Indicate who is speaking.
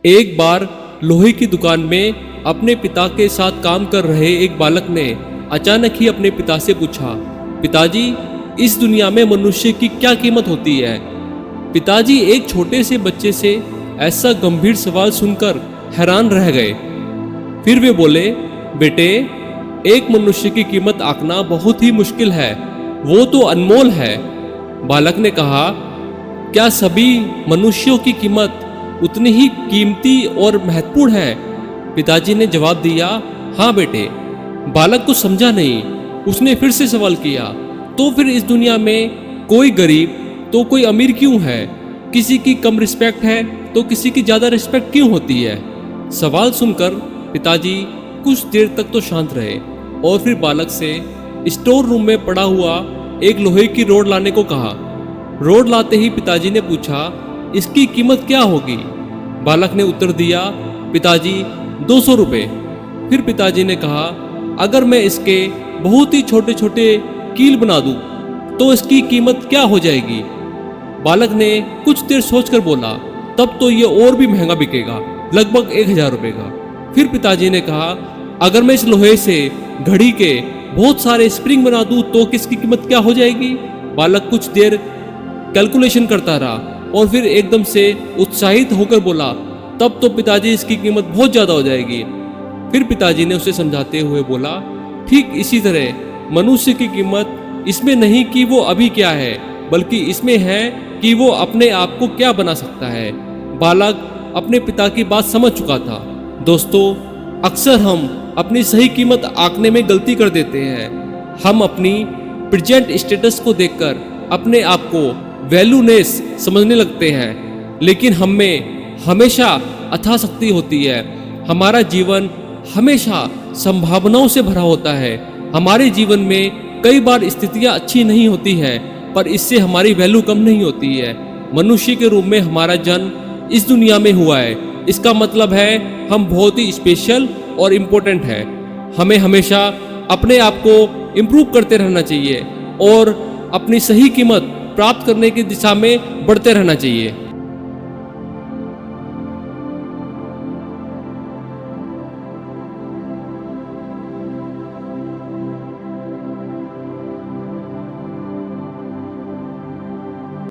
Speaker 1: एक बार लोहे की दुकान में अपने पिता के साथ काम कर रहे एक बालक ने अचानक ही अपने पिता से पूछा, पिताजी, इस दुनिया में मनुष्य की क्या कीमत होती है? पिताजी एक छोटे से बच्चे से ऐसा गंभीर सवाल सुनकर हैरान रह गए। फिर वे बोले, बेटे, एक मनुष्य की कीमत आंकना बहुत ही मुश्किल है, वो तो अनमोल है। बालक ने कहा, क्या सभी मनुष्यों की कीमत उतनी ही कीमती और महत्वपूर्ण है? पिताजी ने जवाब दिया, हाँ बेटे। बालक को समझा नहीं। उसने फिर से सवाल किया, तो फिर इस दुनिया में कोई गरीब तो कोई अमीर क्यों है? किसी की कम रिस्पेक्ट है तो किसी की ज़्यादा रिस्पेक्ट क्यों होती है? सवाल सुनकर पिताजी कुछ देर तक तो शांत रहे और फिर बालक से स्टोर रूम में पड़ा हुआ एक लोहे की रोड लाने को कहा। रोड लाते ही पिताजी ने पूछा, इसकी कीमत क्या होगी? बालक ने उत्तर दिया, पिताजी, 200 रुपये। फिर पिताजी ने कहा, अगर मैं इसके बहुत ही छोटे छोटे कील बना दूं तो इसकी कीमत क्या हो जाएगी? बालक ने कुछ देर सोचकर बोला, तब तो ये और भी महंगा बिकेगा, लगभग 1000 रुपये का। फिर पिताजी ने कहा, अगर मैं इस लोहे से घड़ी के बहुत सारे स्प्रिंग बना दूं तो किसकी कीमत क्या हो जाएगी? बालक कुछ देर कैलकुलेशन करता रहा और फिर एकदम से उत्साहित होकर बोला, तब तो पिताजी इसकी कीमत बहुत ज़्यादा हो जाएगी। फिर पिताजी ने उसे समझाते हुए बोला, ठीक इसी तरह मनुष्य की कीमत इसमें नहीं कि वो अभी क्या है, बल्कि इसमें है कि वो अपने आप को क्या बना सकता है। बालक अपने पिता की बात समझ चुका था। दोस्तों, अक्सर हम अपनी सही कीमत आंकने में गलती कर देते हैं। हम अपनी प्रेजेंट स्टेटस को देखकर अपने आप को वैल्यूलेस समझने लगते हैं, लेकिन हम में हमेशा अथाह शक्ति होती है। हमारा जीवन हमेशा संभावनाओं से भरा होता है। हमारे जीवन में कई बार स्थितियां अच्छी नहीं होती हैं, पर इससे हमारी वैल्यू कम नहीं होती है। मनुष्य के रूप में हमारा जन्म इस दुनिया में हुआ है, इसका मतलब है हम बहुत ही स्पेशल और इम्पोर्टेंट हैं। हमें हमेशा अपने आप को इम्प्रूव करते रहना चाहिए और अपनी सही कीमत प्राप्त करने की दिशा में बढ़ते रहना चाहिए।